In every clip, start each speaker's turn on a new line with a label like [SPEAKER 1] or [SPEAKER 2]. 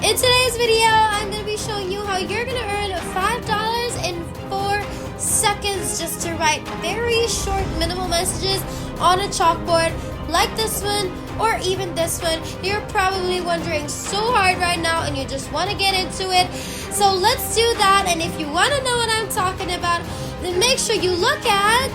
[SPEAKER 1] In today's video, I'm going to be showing you how you're going to earn $5 in 4 seconds just to write very short minimal messages on a chalkboard like this one or even this one. You're probably wondering so hard right now and you just want to get into it. So let's do that, and if you want to know what I'm talking about, then make sure you look at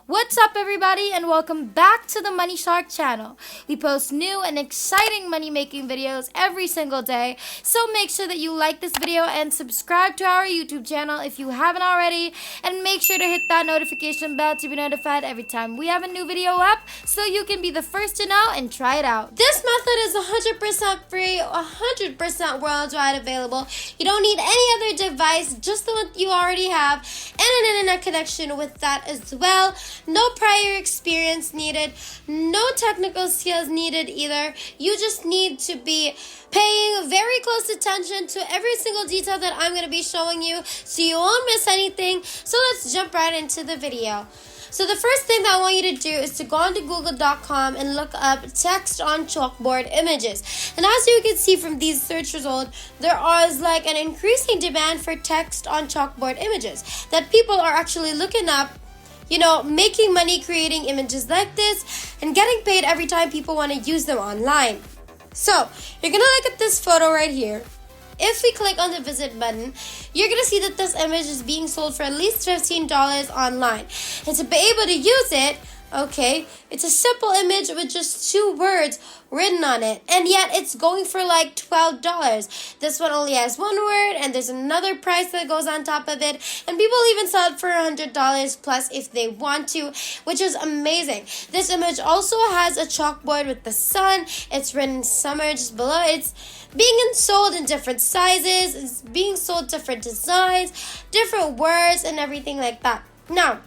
[SPEAKER 1] What's up, everybody, and welcome back to the Money Shark channel. We post new and exciting money-making videos every single day, so make sure that you like this video and subscribe to our YouTube channel if you haven't already, and make sure to hit that notification bell to be notified every time we have a new video up so you can be the first to know and try it out. This method is 100% free, 100% worldwide available. You don't need any other device, just the one you already have, and an internet connection with that as well. No prior experience needed, no technical skills needed either. You just need to be paying very close attention to every single detail that I'm going to be showing you so you won't miss anything. So let's jump right into the video. So the first thing that I want you to do is to go onto google.com and look up text on chalkboard images. And as you can see from these search results, there is like an increasing demand for text on chalkboard images that people are actually looking up, making money creating images like this and getting paid every time people want to use them online. So, you're going to look at this photo right here. If we click on the visit button, you're going to see that this image is being sold for at least $15 online. And to be able to use it, it's a simple image with just 2 words written on it, and yet it's going for like $12. This one only has 1 word, and there's another price that goes on top of it, and people even sell it for $100 plus if they want to, which is amazing. This image also has a chalkboard with the sun. It's written summer just below. It's being sold in different sizes. It's being sold different designs, different words, and everything like that. Now,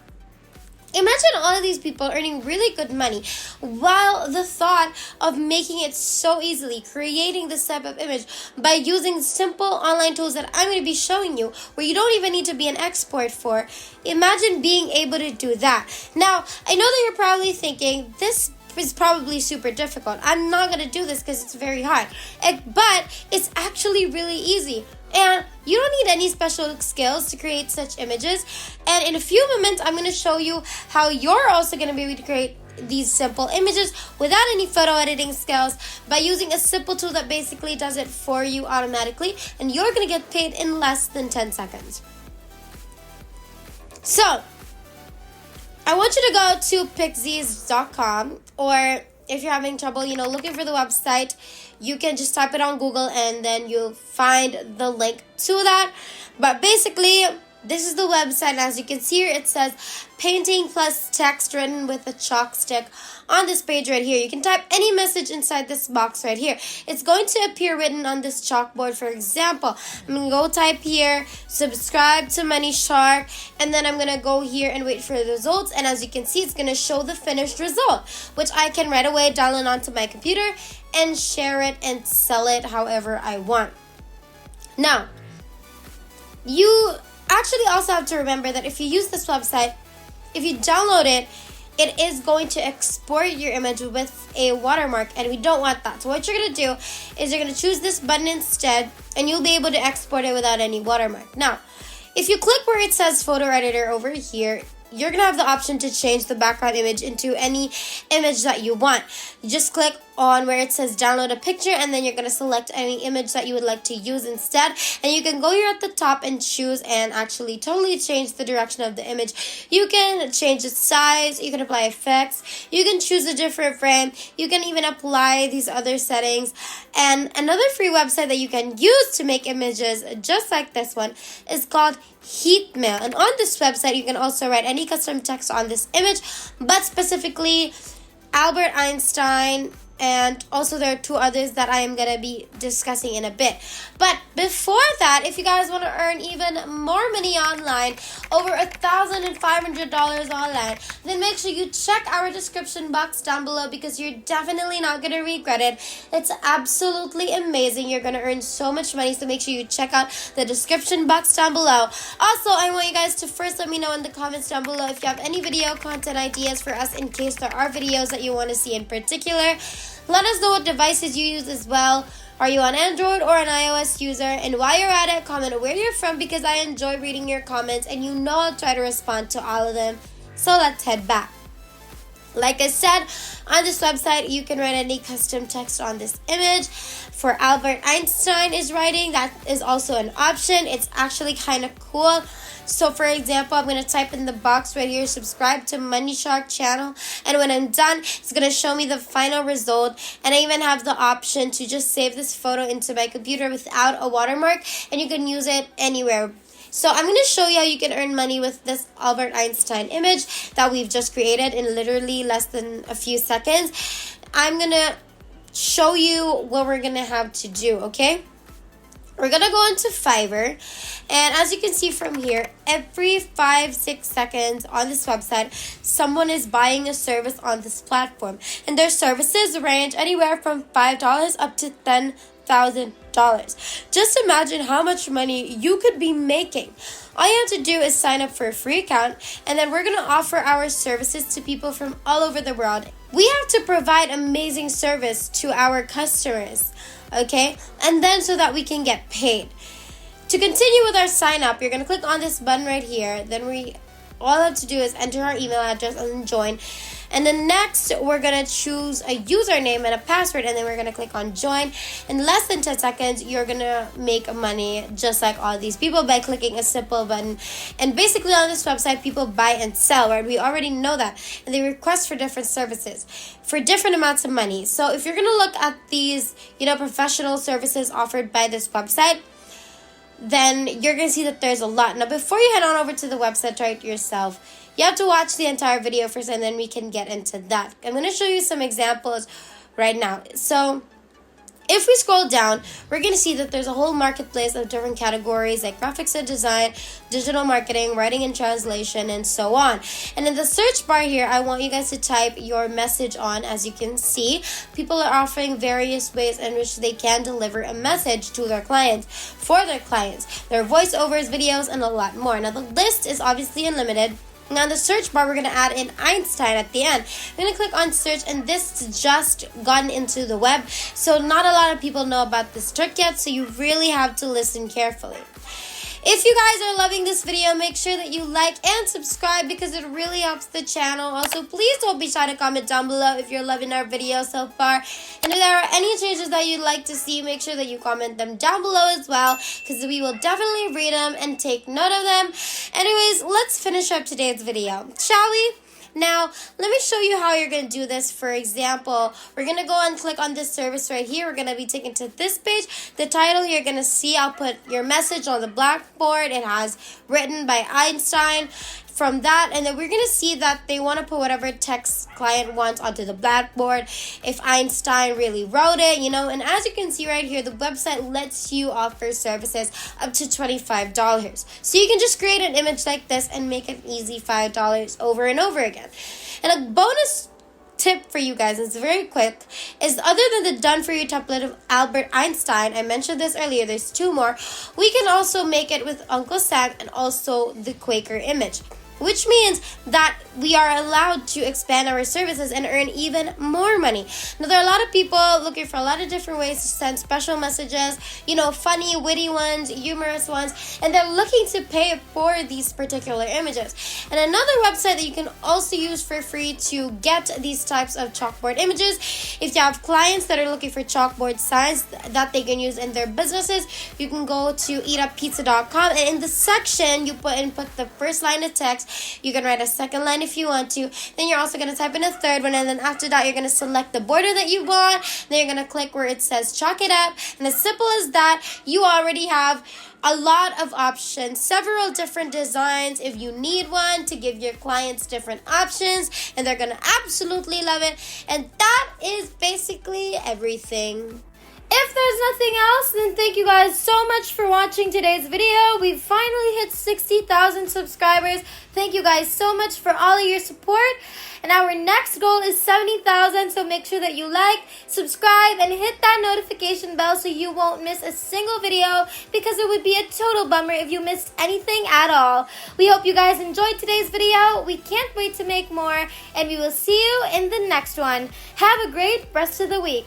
[SPEAKER 1] imagine all of these people earning really good money while the thought of making it so easily, creating this type of image by using simple online tools that I'm going to be showing you where you don't even need to be an expert for. Imagine being able to do that. Now, I know that you're probably thinking, this is probably super difficult. I'm not going to do this because it's very hard. But it's actually really easy. And you don't need any special skills to create such images. And in a few moments, I'm going to show you how you're also going to be able to create these simple images without any photo editing skills by using a simple tool that basically does it for you automatically. And you're going to get paid in less than 10 seconds. So, I want you to go to pixies.com, or if you're having trouble, looking for the website, you can just type it on Google and then you'll find the link to that. But basically, this is the website. As you can see here, it says painting plus text written with a chalk stick on this page right here. You can type any message inside this box right here. It's going to appear written on this chalkboard. For example, I'm going to go type here, subscribe to Money Shark, and then I'm going to go here and wait for the results. And as you can see, it's going to show the finished result, which I can right away download onto my computer and share it and sell it however I want. Now, you actually also have to remember that if you use this website, if you download it, it is going to export your image with a watermark, and we don't want that. So what you're going to do is you're going to choose this button instead, and you'll be able to export it without any watermark. Now, if you click where it says photo editor over here, you're going to have the option to change the background image into any image that you want. You just click on where it says download a picture, and then you're going to select any image that you would like to use instead. And you can go here at the top and choose and actually totally change the direction of the image. You can change its size, you can apply effects, you can choose a different frame, you can even apply these other settings. And another free website that you can use to make images just like this one is called Heatmail. And on this website, you can also write any custom text on this image, but specifically Albert Einstein and also there are two others that I am going to be discussing in a bit. But before that, if you guys want to earn even more money online, over $1,500 online, then make sure you check our description box down below, because you're definitely not going to regret it. It's absolutely amazing. You're going to earn so much money, so make sure you check out the description box down below. Also, I want you guys to first let me know in the comments down below if you have any video content ideas for us, in case there are videos that you want to see in particular. Let us know what devices you use as well. Are you an Android or an iOS user? And while you're at it, comment where you're from, because I enjoy reading your comments and you know I'll try to respond to all of them. So let's head back. Like I said, on this website, you can write any custom text on this image. For Albert Einstein is writing, that is also an option. It's actually kind of cool. So for example, I'm going to type in the box right here, subscribe to Money Shark channel. And when I'm done, it's going to show me the final result. And I even have the option to just save this photo into my computer without a watermark. And you can use it anywhere. So I'm going to show you how you can earn money with this Albert Einstein image that we've just created in literally less than a few seconds. I'm going to show you what we're going to have to do, okay? We're going to go into Fiverr, and as you can see from here, every 5-6 seconds on this website, someone is buying a service on this platform. And their services range anywhere from $5 up to $10,000. Just imagine how much money you could be making. All you have to do is sign up for a free account, and then we're going to offer our services to people from all over the world. We have to provide amazing service to our customers, okay? And then so that we can get paid. To continue with our sign up, you're going to click on this button right here. Then all I have to do is enter our email address and join. And then next, we're going to choose a username and a password, and then we're going to click on join. In less than 10 seconds, you're going to make money just like all these people by clicking a simple button. And basically on this website, people buy and sell, right? We already know that. And they request for different services for different amounts of money. So if you're going to look at these, professional services offered by this website, then you're going to see that there's a lot. Now, before you head on over to the website, try it yourself. You have to watch the entire video first, and then we can get into that. I'm going to show you some examples right now. So if we scroll down, we're going to see that there's a whole marketplace of different categories like graphics and design, digital marketing, writing and translation, and so on. And in the search bar here, I want you guys to type your message on. As you can see, people are offering various ways in which they can deliver a message to their clients, for their clients, their voiceovers, videos, and a lot more. Now, the list is obviously unlimited. Now in the search bar, we're going to add in Einstein at the end. I'm going to click on search, and this has just gotten into the web. So not a lot of people know about this trick yet, so you really have to listen carefully. If you guys are loving this video, make sure that you like and subscribe, because it really helps the channel. Also, please don't be shy to comment down below if you're loving our video so far. And if there are any changes that you'd like to see, make sure that you comment them down below as well, because we will definitely read them and take note of them. Anyways, let's finish up today's video, shall we? Now, let me show you how you're going to do this. For example, we're going to go and click on this service right here. We're going to be taken to this page. The title you're going to see, I'll put your message on the blackboard. It has written by Einstein. From that, and then we're going to see that they want to put whatever text client wants onto the blackboard, if Einstein really wrote it, and as you can see right here, the website lets you offer services up to $25. So you can just create an image like this and make an easy $5 over and over again. And a bonus tip for you guys, it's very quick, is other than the done for you template of Albert Einstein, I mentioned this earlier, there's two more, we can also make it with Uncle Sam and also the Quaker image, which means that we are allowed to expand our services and earn even more money. Now, there are a lot of people looking for a lot of different ways to send special messages, funny, witty ones, humorous ones, and they're looking to pay for these particular images. And another website that you can also use for free to get these types of chalkboard images, if you have clients that are looking for chalkboard signs that they can use in their businesses, you can go to eatuppizza.com, and in the section, you put the first line of text
[SPEAKER 2] text. You can write a second line if you want to. Then you're also going to type in a third one, and then after that, you're going to select the border that you want. Then you're going to click where it says chalk it up. And as simple as that, you already have a lot of options, several different designs if you need one, to give your clients different options, and they're gonna absolutely love it. And that is basically everything.
[SPEAKER 1] If there's nothing else, then thank you guys so much for watching today's video. We've finally hit 60,000 subscribers. Thank you guys so much for all of your support. And our next goal is 70,000, so make sure that you like, subscribe, and hit that notification bell so you won't miss a single video, because it would be a total bummer if you missed anything at all. We hope you guys enjoyed today's video. We can't wait to make more, and we will see you in the next one. Have a great rest of the week.